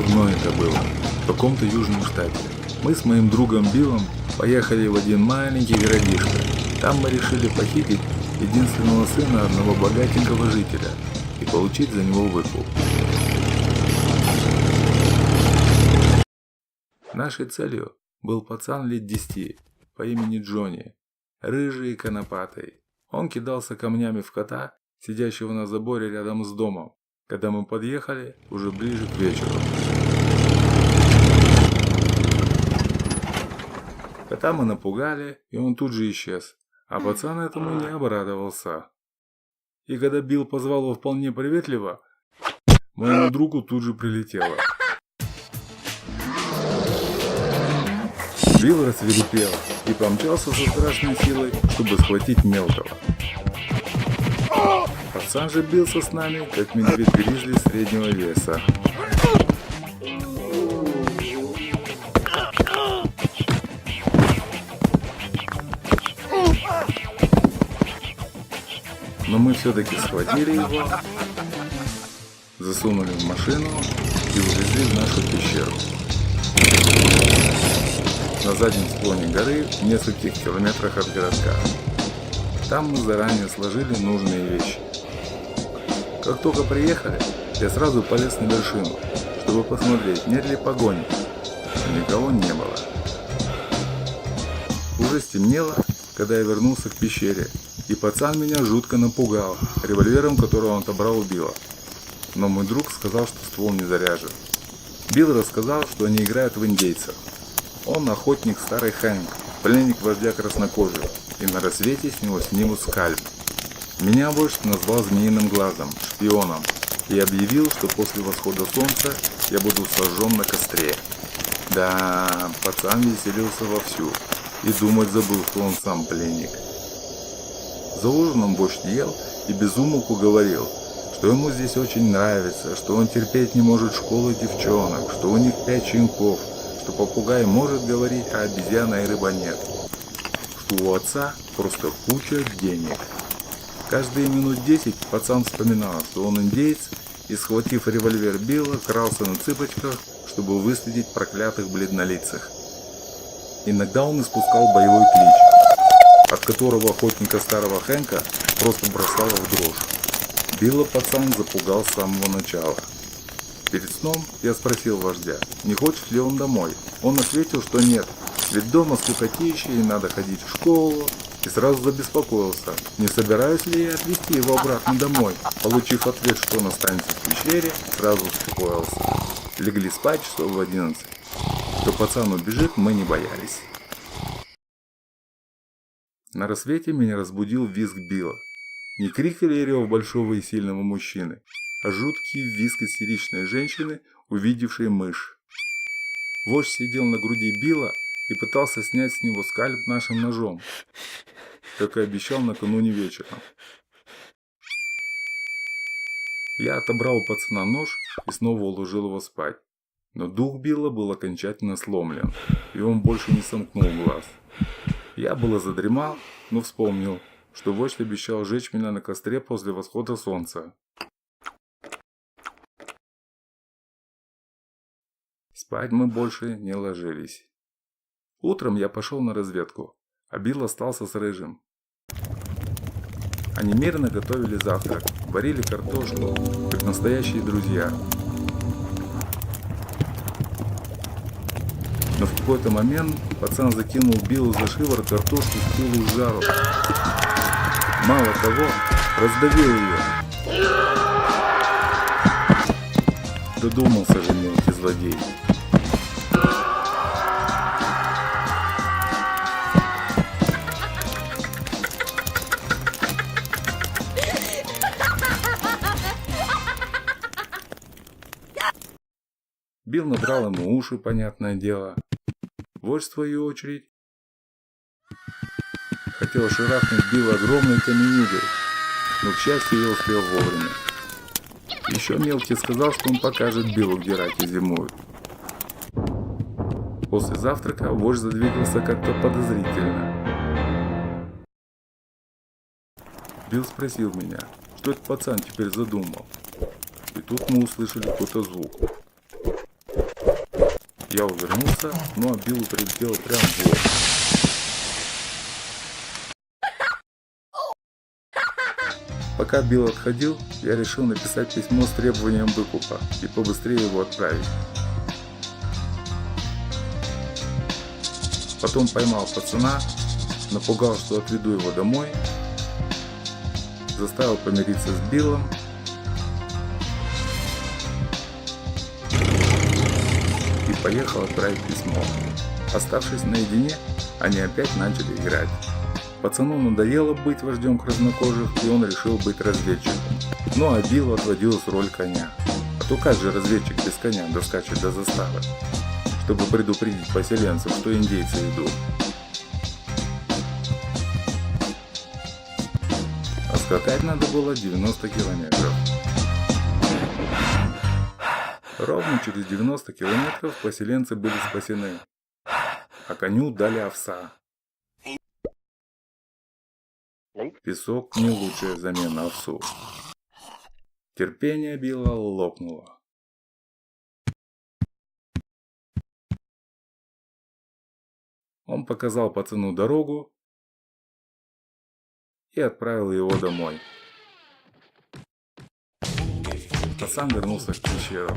давно это было, в каком-то южном штате. Мы с моим другом Биллом поехали в один маленький городишко. Там мы решили похитить единственного сына одного богатенького жителя и получить за него выкуп. Нашей целью был пацан лет 10 по имени Джонни, рыжий и конопатый. Он кидался камнями в кота, сидящего на заборе рядом с домом, когда мы подъехали уже ближе к вечеру. Кота мы напугали, и он тут же исчез, а пацан этому не обрадовался. И когда Билл позвал его вполне приветливо, моему другу тут же прилетело. Билл рассвирепел и помчался со страшной силой, чтобы схватить мелкого. Пацан же бился с нами, как медведь-гризли среднего веса. Но мы все-таки схватили его, засунули в машину и увезли в нашу пещеру. На заднем склоне горы, в нескольких километрах от городка. Там мы заранее сложили нужные вещи. Как только приехали, я сразу полез на вершину, чтобы посмотреть, нет ли погони. Никого не было. Уже стемнело, когда я вернулся к пещере, и пацан меня жутко напугал револьвером, который он отобрал у Билла. Но мой друг сказал, что ствол не заряжен. Билл рассказал, что они играют в индейцев. Он охотник старый Хэнк, пленник вождя краснокожих, и на рассвете с него снимут скальп. Меня вождь назвал змеиным глазом, шпионом, и объявил, что после восхода солнца я буду сожжен на костре. Да, пацан веселился вовсю и думать забыл, что он сам пленник. За ужином вождь ел и без умолку говорил, что ему здесь очень нравится, что он терпеть не может школы девчонок, что у них 5 щенков, что попугай может говорить, а обезьяна и рыба нет, что у отца просто куча денег. Каждые минут 10 пацан вспоминал, что он индеец, и, схватив револьвер Билла, крался на цыпочках, чтобы выследить проклятых бледнолицых. Иногда он испускал боевой клич, от которого охотника старого Хэнка просто бросало в дрожь. Билла пацан запугал с самого начала. Перед сном я спросил вождя, не хочет ли он домой. Он ответил, что нет, ведь дома скукотища и надо ходить в школу. И сразу забеспокоился, не собираюсь ли я отвезти его обратно домой. Получив ответ, что он останется в пещере, сразу успокоился. Легли спать часов в 11. Что пацан убежит, мы не боялись. На рассвете меня разбудил визг Билла. Не крик или рев большого и сильного мужчины, а жуткий визг истеричной женщины, увидевшей мышь. Вождь сидел на груди Билла и пытался снять с него скальп нашим ножом, как и обещал накануне вечером. Я отобрал у пацана нож и снова уложил его спать. Но дух Билла был окончательно сломлен, и он больше не сомкнул глаз. Я было задремал, но вспомнил, что вождь обещал сжечь меня на костре после восхода солнца. Спать мы больше не ложились. Утром я пошел на разведку, а Билл остался с рыжим. Они мирно готовили завтрак, варили картошку, как настоящие друзья. Но в какой-то момент пацан закинул Биллу за шиворот картошку в пылу с жару. Мало того, раздавил ее. Додумался же мелкий злодей. Билл надрал ему уши, понятное дело. Вождь, в свою очередь, хотел шарахнуть Билла огромной каменюгой, но, к счастью, я успел вовремя. Еще мелкий сказал, что он покажет Биллу, где раки зимуют. После завтрака вождь задвигался как-то подозрительно. Билл спросил меня, что этот пацан теперь задумал. И тут мы услышали какой-то звук. Я увернулся, но Биллу прилетело прямо в лоб. Пока Билл отходил, я решил написать письмо с требованием выкупа и побыстрее его отправить. Потом поймал пацана, напугал, что отведу его домой, заставил помириться с Биллом и поехал отправить письмо. Оставшись наедине, они опять начали играть. Пацану надоело быть вождем краснокожих, и он решил быть разведчиком. Ну а Биллу отводилась роль коня. А то как же разведчик без коня доскачет до заставы, чтобы предупредить поселенцев, что индейцы идут. А скакать надо было 90 километров. Ровно через 90 километров поселенцы были спасены, а коню дали овса. Песок не лучшая замена овсу. Терпение Билла лопнуло. Он показал пацану дорогу и отправил его домой. Пацан вернулся в пещеру.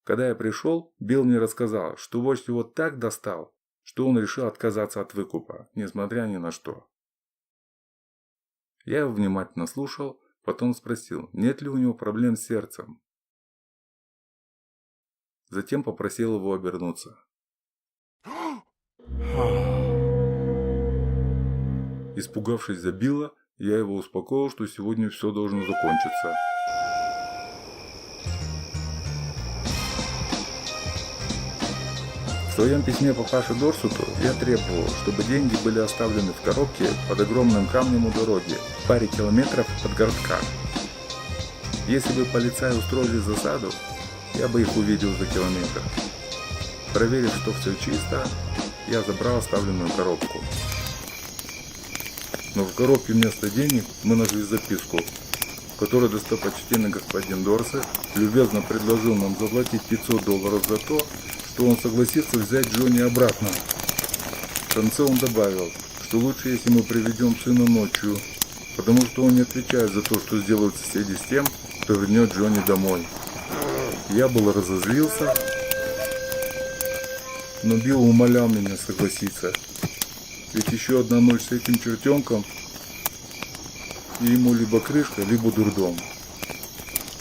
Когда я пришел, Билл мне рассказал, что вождь его так достал, что он решил отказаться от выкупа, несмотря ни на что. Я его внимательно слушал, потом спросил, нет ли у него проблем с сердцем. Затем попросил его обернуться. Испугавшись за Билла, я его успокоил, что сегодня все должно закончиться. В своем письме папаше Дорсуту я требовал, чтобы деньги были оставлены в коробке под огромным камнем у дороги, в паре километров от городка. Если бы полицаи устроили засаду, я бы их увидел за километр. Проверив, что все чисто, я забрал оставленную коробку. Но в коробке вместо денег мы нашли записку, в которой достопочтенный господин Дорсе любезно предложил нам заплатить $500 за то, что он согласится взять Джонни обратно. В конце он добавил, что лучше, если мы приведем сына ночью, потому что он не отвечает за то, что сделают соседи с тем, кто вернет Джонни домой. Я был разозлился, но Билл умолял меня согласиться, ведь еще одна ночь с этим чертенком, и ему либо крышка, либо дурдом.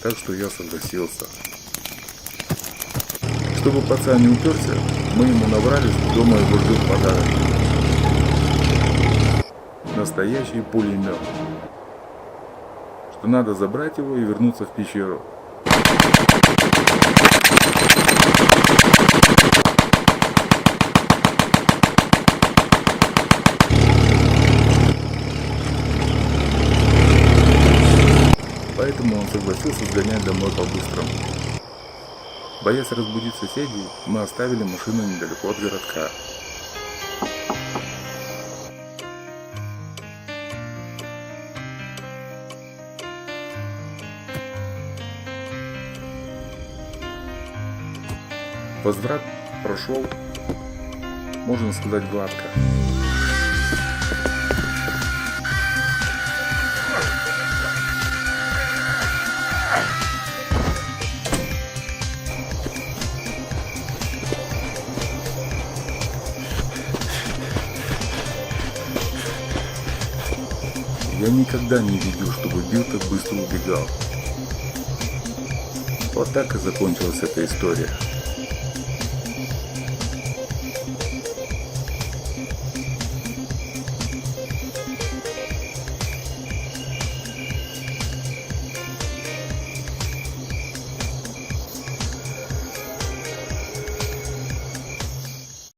Так что я согласился. Чтобы пацан не уперся, мы ему наврали, что дома его ждет подарок. Настоящий пулемет. Что надо забрать его и вернуться в пещеру. Поэтому он согласился сгонять домой по-быстрому. Боясь разбудить соседей, мы оставили машину недалеко от городка. Возврат прошел, можно сказать, гладко. Я никогда не видел, чтобы Билл так быстро убегал. Вот так и закончилась эта история.